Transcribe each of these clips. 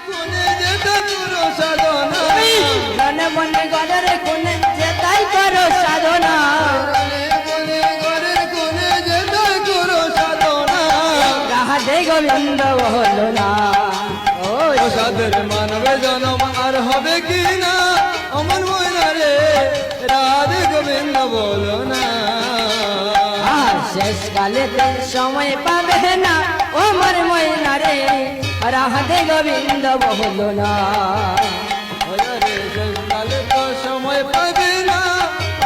কোনে যেতে করো সাধনা মনে মনে ঘরের কোনে যেতাই করো সাধনা কোনে ঘরের কোনে যেতে করো সাধনা রাধে গোবিন্দ হলো না ও সাধের মানবে জনম আর হবে কি না অমন ময়না রে রাধে গোবিন্দ বলো না আর শেষ কালে সময় পাবে না ও মর ময়না রে রাধে গোবিন্দ হলো না ওরে শেষ কালে তো সময় পাবে না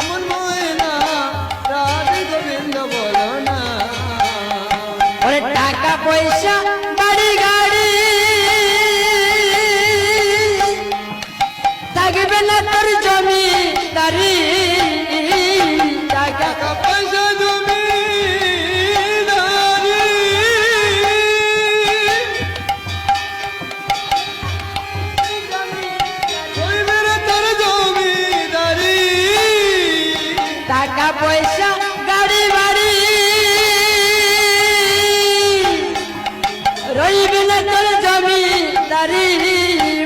অমন ময়না রাধে গোবিন্দ বলো না ওরে টাকা পয়সা বাড়ি গাড়ি থাকবে না তোর জমি দারি টাকা টাকা পয়সা জমি টাকা পয়সা গাড়ি বাড়ি রইবে না তোর জমি দারি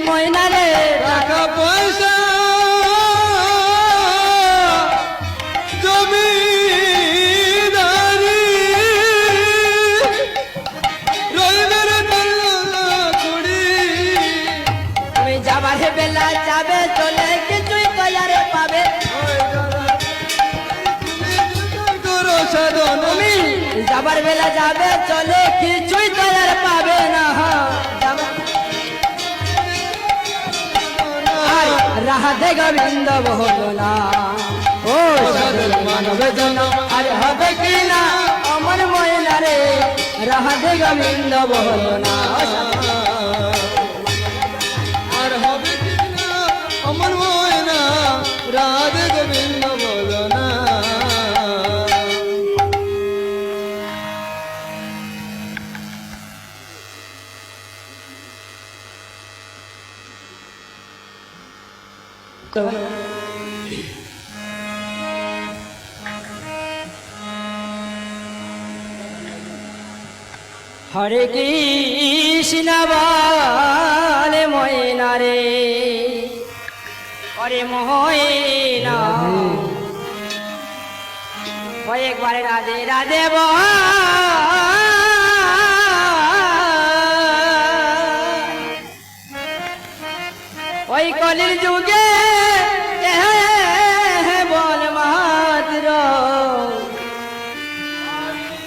ময়না রে টাকা পয়সা জমিদারি রইবের কুড়ি তুমি যাবার বেলা যাবে চলে কিছুই তৈয়ারে পাবে করো সাধন তুমি যাবার বেলা যাবে চলে কিছুই তৈয়ার পাবে না রাধে গোবিন্দ হলো না ও সাধন মানবে জন আর হবে কি না অমর ময়না রে রাধে গোবিন্দ হলো না আর হবে কি না অমর ময়না রাধে গোবিন্দ বলো না হরে কৃষ্ণ বলে ময়না রে হরে ময়না একবারে রাধে রাধে ওই কলির যুগে বল মাত্র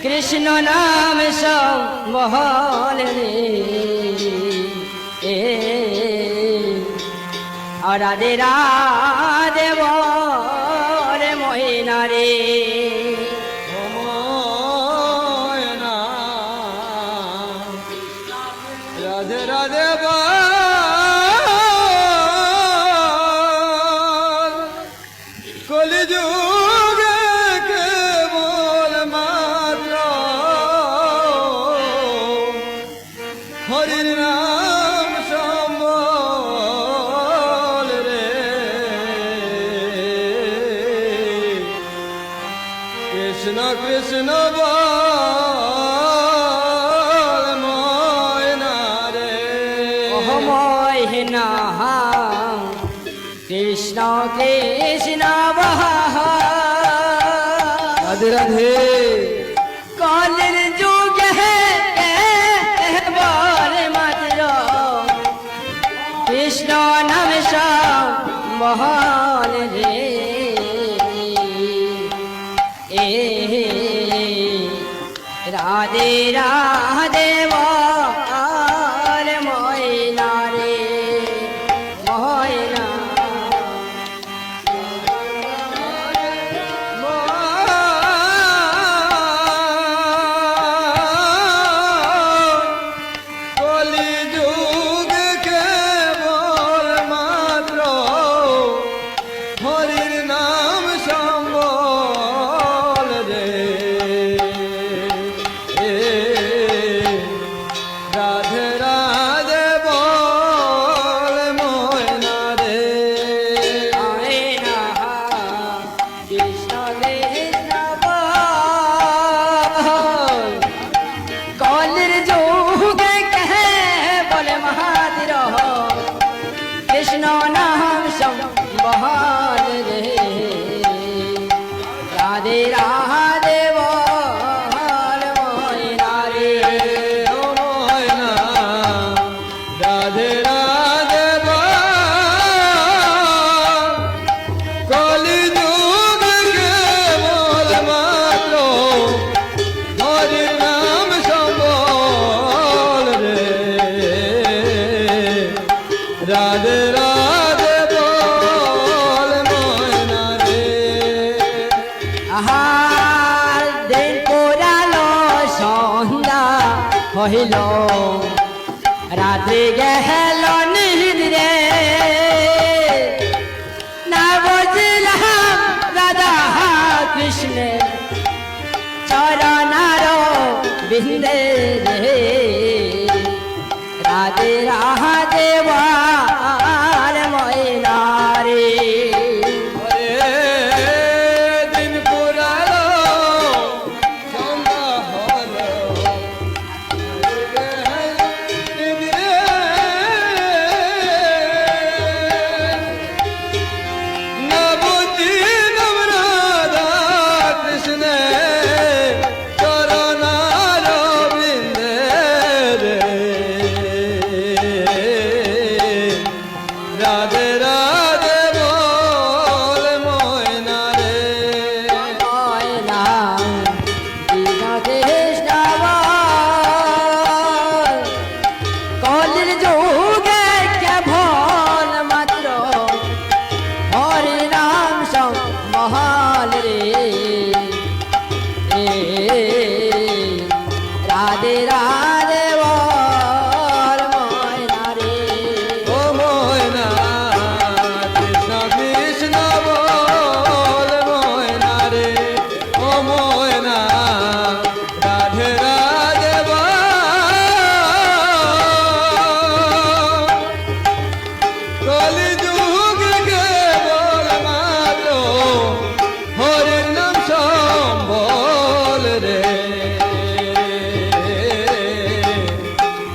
কৃষ্ণ নাম সম্বল রে রাধে রাধে বল ময়না রে ময়না রাধে রাধে বল কলিযুগে কেবল মাত্র হরির নাম সম্বল রে কৃষ্ণ কৃষ্ণ বল ময়না রে ময়না কৃষ্ণ কৃষ্ণ রাধে রাধে কলির যুগে বল মাত্র কৃষ্ণ নাম সম্বল রে রাধে রাধে বল ময়না রে ময়না কলিযুগ কেবল মাত্র হরির নাম সম্বল রে রাধে রাধে বল ময়না রে ময়না কৃষ্ণ কৃষ্ণ কলির যুগে বল রাধে রাধে কলি যুগ কেবল মাত্র হরি নাম সম্বল রে রাধে রাধে বল ময়না রে আহার দিন পুরালো সন্ধ্যা হইল রাত্রি গেল নিদ্রে না বুঝলাম রাধা কৃষ্ণের চরণার বিন্দে রে রাধে রাধে বল ময়না রে হরে দিন পুরালো সন্ধ্যা হলো না বুঝিলাম রাধা কৃষ্ণ চরণার বিন্দে রে রাধে রাধে বল ময়না রে ময়না দীন কৃষ্ণ কলির যুগে কেবল মাত্র হরি নাম মহাল রে রাধে রাধে বল ময়না রে ও ময়না কৃষ্ণ কৃষ্ণ বল ময়না রে ও ময়না রাধে রাধে বল কলি যুগ কেবল মাত্র হরির নাম সম্বল রে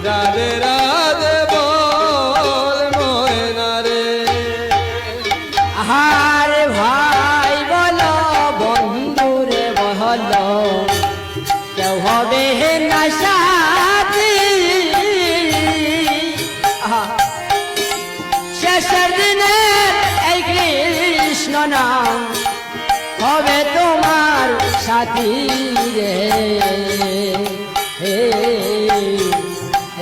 রাধে রাধে বল ময়না রে আহার ভাই বলো বন্ধু রে বলো কেউ হবে না সাথী শেষের দিনে এই কৃষ্ণ নাম হবে তোমার সাথী রে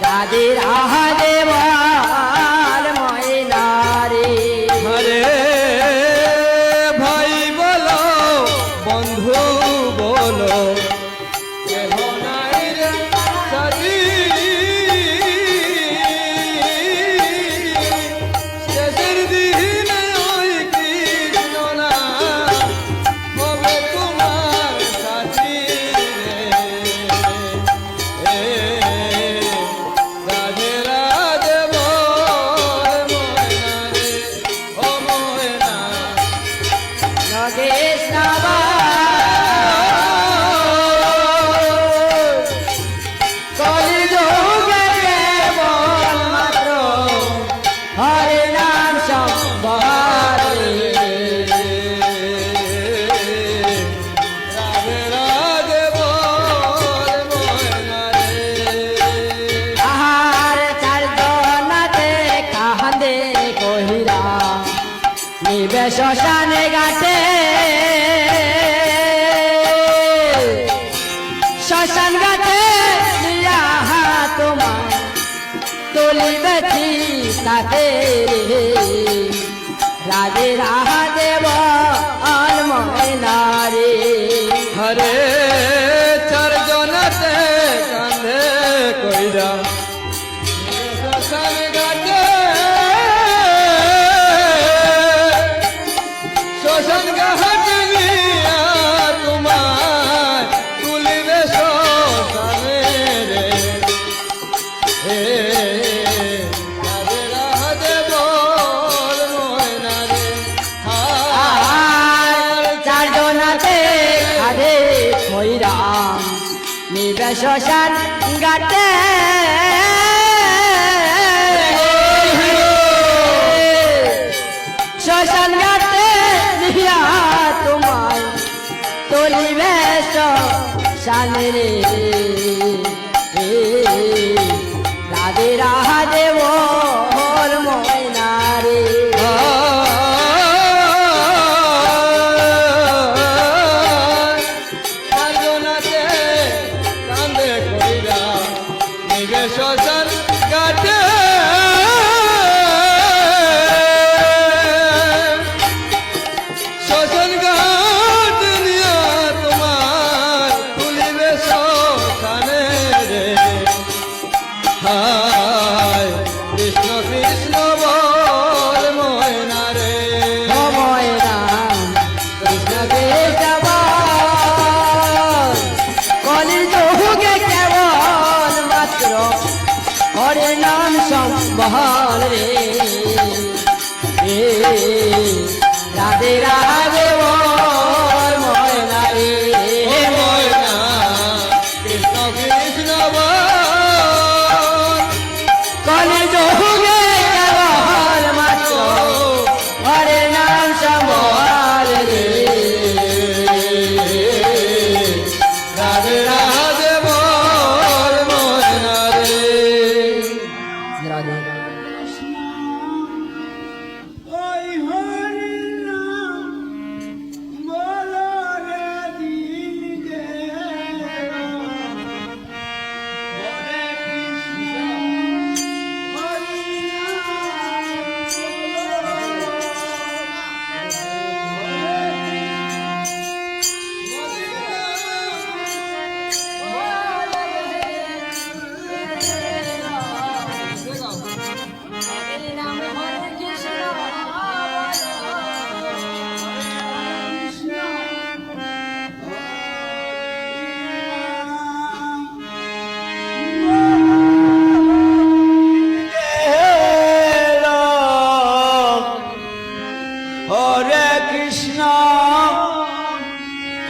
রাধে রাধে বল ময়না রে হরে ভাই বলো বন্ধু বলো কেহ নাই রে সাথী শেষের দিনে ওই কৃষ্ণ নাম হবে তোমার সাথী রে রাধে রাধে বল ময়না রে ও ময়না কৃষ্ণ কলি যুগে কেবল মাত্র হরি নাম সম্বল রাধে রাধে বল ময়না রে আহার চার জনাতে কান্দে কহিরা নিবে শ্মশানে ঘাটে শ্মশান ঘাটে নিয়া তোমার তুলিবেছি তাতে রাধে রাধে বল ময়না রে হরে চার জনতে কাঁধে কইরা শ্মশান ঘাটে শ্মশান ঘাট নিয়া তোমার তুলিবে শ্মশানে রে হে রাধে রাধে বল ময়না রে আর চার জনাতে খাদে কইরা নিবে শ্মশান ঘাটে শ্মশান ঘাটে নিয়া তোমার তুলিবে শ্মশান রে রাধে রাধে বহল রে রাধে রাধে বল ময়না রে ময়না কৃষ্ণ কৃষ্ণ বল কলি যোগে কেবল মাত্র হরে নাম সম্বল রে রাধে রাধে বল ময়না রে রাধে ওই হরি নাম বলো রে দিগে হরে কৃষ্ণ হরি হরে কৃষ্ণ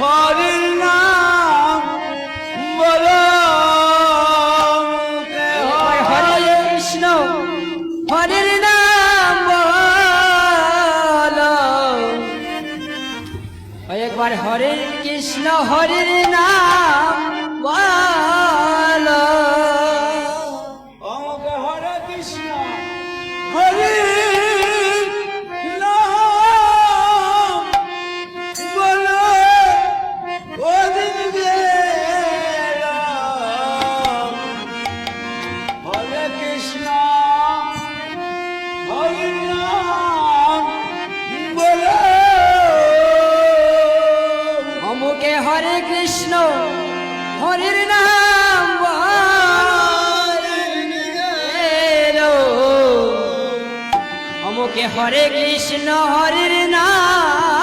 হরি নাম বলো হরে কৃষ্ণ হরির নাম বলো একবার হরে কৃষ্ণ হরির নাম বলো আমাকে হরে কৃষ্ণ হরি নাম বলো ওদিন হরে কৃষ্ণ হরি নাম বলো অমুকে হরে কৃষ্ণ হরির নাম বলো অমুকে হরে কৃষ্ণ হরির নাম